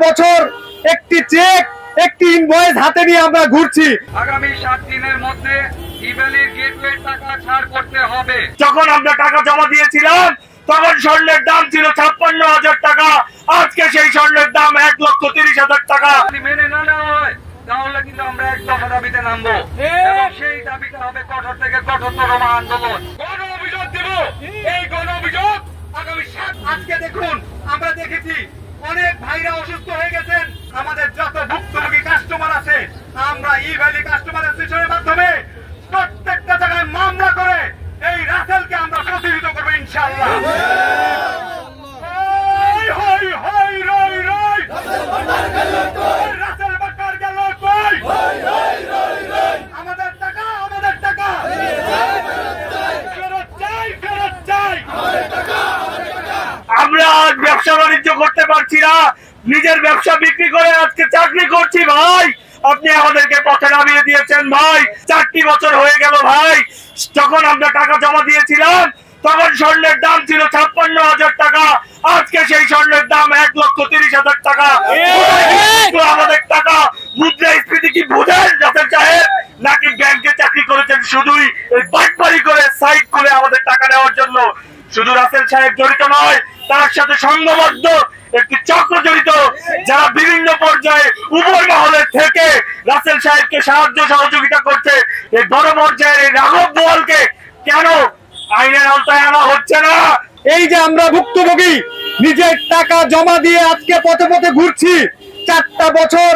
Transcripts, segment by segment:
বছর একটি চেক একটি ইনভয়েস হাতে নিয়ে আমরা ঘুরছি। আগামী 7 দিনের মধ্যে ইভ্যালির গেটওয়ে টাকা ছাড় করতে হবে। যখন আমরা টাকা জমা দিয়েছিলাম তখন স্বর্ণের দাম ছিল 56,000 টাকা, আজকে সেই স্বর্ণের দাম 1,30,000 টাকা। যদি মেনে না নেওয়া হয় তাহলে কিন্তু আমরা এক দফা দাবিতে নামবো এবং সেই দাবিটা হবে কঠোর থেকে কঠোরতম আন্দোলন। গণ অভিযোগ দেব, এই গণ অভিযোগ আগামী 7। আজকে দেখুন আমরা দেখেছি অনেক ভাইরা অসুস্থ হয়ে গেছেন। আমাদের যত ভুক্তভোগী কাস্টমার আছে আমরা ইভ্যালি কাস্টমার অ্যাসোসিয়েশনের মাধ্যমে প্রত্যেকটা জায়গায় মামলা করে এই রাসেলকে আমরা প্রতিহত করবো ইনশাআল্লাহ। আমাদের টাকা আমাদের টাকা ফেরত চাই, ফেরত চাই। আমরা আজ ব্যবসা বাণিজ্য করতে পারছি না, নিজের ব্যবসা বিক্রি করে আজকে চাকরি করছি। ভাই আপনি আমাদেরকে পথে নামিয়ে দিয়েছেন ভাই, 4টি বছর হয়ে গেল ভাই। যখন আমরা টাকা জমা দিয়েছিলাম তখন স্বর্ণের দাম ছিল 56,000 টাকা, আজকে সেই স্বর্ণের দাম 1,30,000 টাকা। আমাদের টাকা মুদ্রাস্ফীতি কি বুঝেন রাসেল সাহেব, নাকি ব্যাংকে চাকরি করেছেন শুধুই বাটপারি করে সাইড করে আমাদের টাকা নেওয়ার জন্য? শুধু রাসেল সাহেব জড়িত নয়, তার সাথে সংঘবদ্ধ একটি চক্র জড়িত, যারা বিভিন্ন পর্যায়ে উপর মহলে থেকে রাসেল সাহেবকে সাহায্য সহযোগিতা করছে। এই বড় পর্যায়ের এই রাঘব বোয়ালকে কেন আইনের আওতায় আনা হচ্ছে না? এই যে আমরা ভুক্তভোগী নিজের টাকা জমা দিয়ে আজকে পথে পথে ঘুরছি, 4টা বছর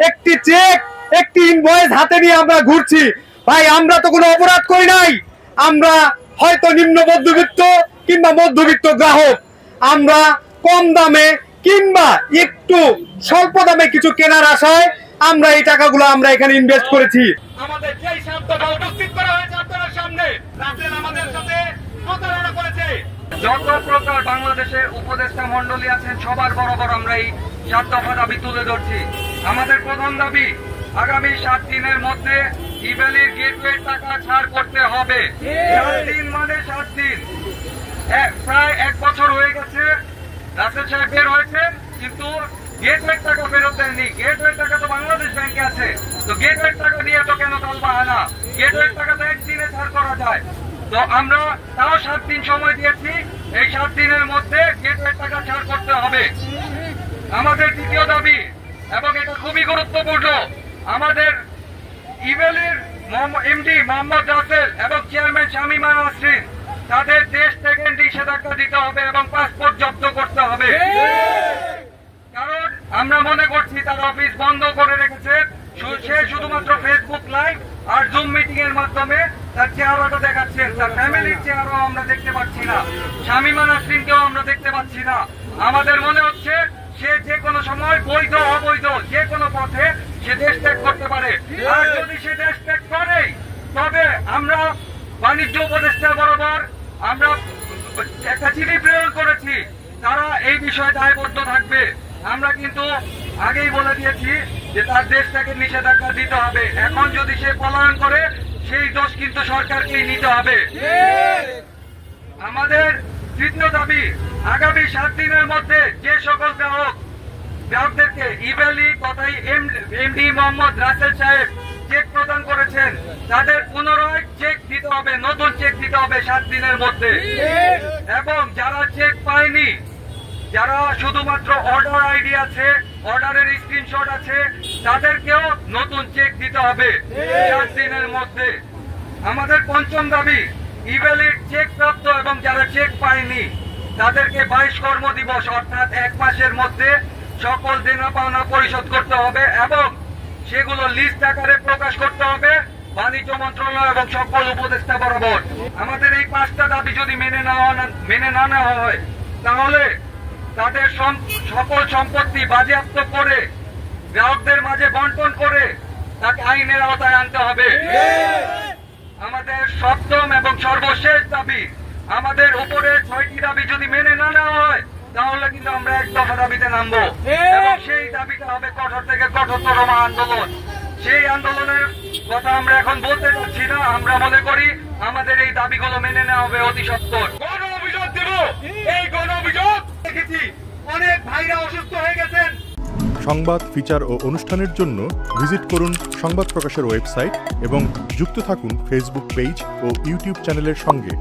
একটি চেক একটি ইনভয়েস হাতে নিয়ে আমরা ঘুরছি। ভাই আমরা তো কোনো অপরাধ করি নাই, আমরা হয়তো নিম্ন মধ্যবিত্ত কিংবা মধ্যবিত্ত গ্রাহক, আমরা কম দামে কিংবা একটু স্বল্প দামে কিছু কেনার আশায় আমরা এই টাকাগুলো আমরা এখানে ইনভেস্ট করেছি। আমাদের যেই শব্দটা উপস্থিত করা হয়েছে আপনার সামনে, রাসেল আমাদের সাথে প্রতারণা করেছে। যত প্রকার বাংলাদেশে উপদেষ্টা মন্ডলী আছেন সবার বরাবর আমরা এই 7 দফা দাবি তুলে ধরছি। আমাদের প্রধান দাবি আগামী 7 দিনের মধ্যে ইভ্যালির গেটওয়ে টাকা ছাড় করতে হবে। 7 দিন মানে 7 দিন, প্রায় 1 বছর হয়ে গেছে রাসেল সাহেব বের হয়েছেন, কিন্তু গেটওয়ে টাকা ফেরত দেননি। গেটওয়ে টাকা তো বাংলাদেশ ব্যাংকে আছে, তো গেটওয়ে টাকা নিয়ে তো কেন তালবাহানা? গেটওয়ে টাকা তো একদিনে ছাড় করা যায়। তো আমরা তাও 7 দিন সময় দিয়েছি, এই 7 দিনের মধ্যে গেটওয়ে টাকা ছাড় করতে হবে। আমাদের দ্বিতীয় দাবি, এবং এটা খুবই গুরুত্বপূর্ণ, আমাদের ইভ্যালির এমডি মোহাম্মদ রাসেল এবং চেয়ারম্যান শামীমা নাসরিন তাদের দেশ থেকে নিষেধাজ্ঞা দিতে হবে এবং পাসপোর্ট জব্দ করতে হবে। কারণ আমরা মনে করছি তার অফিস বন্ধ করে রেখেছে, সে শুধুমাত্র ফেসবুক লাইভ আর জুম মিটিং এর মাধ্যমে তার চেহারাটা দেখাচ্ছেন, তার ফ্যামিলির চেহারাও আমরা দেখতে পাচ্ছি না, শামীমা নাসরিনকেও আমরা দেখতে পাচ্ছি না। আমাদের মনে হচ্ছে সে যে কোনো সময় বৈধ অবৈধ যে কোনো পথে সে দেশ ত্যাগ করতে পারে। আর যদি সে দেশ ত্যাগ করে তবে আমরা বাণিজ্য উপদেষ্টা বরাবর আমরা একটা চিঠি প্রেরণ করেছি, তারা এই বিষয়ে দায়বদ্ধ থাকবে। আমরা কিন্তু আগেই বলে দিয়েছি যে তার দেশ থেকে নিষেধাজ্ঞা দিতে হবে। এখন যদি সে পলায়ন করে সেই দোষ কিন্তু সরকারকেই নিতে হবে। আমাদের তৃতীয় দাবি, আগামী 7 দিনের মধ্যে যে সকল গ্রাহকদেরকে ইভ্যালি কথাই এমডি মোহাম্মদ রাসেল সাহেব চেক প্রদান করেছেন তাদের পুনরায় চেক দিতে হবে, নতুন চেক দিতে হবে 7 দিনের মধ্যে। এবং যারা চেক পায়নি, যারা শুধুমাত্র অর্ডার আইডি আছে, অর্ডারের স্ক্রিনশট আছে, তাদেরকেও নতুন চেক দিতে হবে 7 দিনের মধ্যে। আমাদের পঞ্চম দাবি, ইভ্যালির চেক প্রাপ্ত এবং যারা চেক পায়নি তাদেরকে 22 কর্মদিবস অর্থাৎ 1 মাসের মধ্যে সকল দেনা পাওনা পরিশোধ করতে হবে এবং সেগুলো লিস্ট আকারে প্রকাশ করতে হবে বাণিজ্য মন্ত্রণালয় এবং সকল উপদেষ্টা বরাবর। আমাদের এই 5টা দাবি যদি মেনে না নেওয়া হয় তাহলে তাদের সকল সম্পত্তি বাজেয়াপ্ত করে গ্রাহকদের মাঝে বন্টন করে তাকে আইনের আওতায় আনতে হবে। আমাদের সপ্তম এবং সর্বশেষ দাবি, আমাদের উপরে 6টি দাবি যদি মেনে না নেওয়া হয় তাহলে কিন্তু আমরা এক দফা দাবিতে নামবো এবং সেই দাবিটা হবে কঠোর থেকে কঠোরতম আন্দোলন। সেই আন্দোলনের কথা আমরা এখন বলতে চাচ্ছি না, আমরা মনে করি আমাদের এই দাবিগুলো মেনে নেওয়া হবে অতি সত্বর। গণ অভিযোগ দেব, এই গণ অভিযোগ দেখেছি অনেক ভাইরা অসুস্থ হয়ে গেছেন। সংবাদ, ফিচার ও অনুষ্ঠানের জন্য ভিজিট করুন সংবাদ প্রকাশের ওয়েবসাইট এবং যুক্ত থাকুন ফেসবুক পেজ ও ইউটিউব চ্যানেলের সঙ্গে।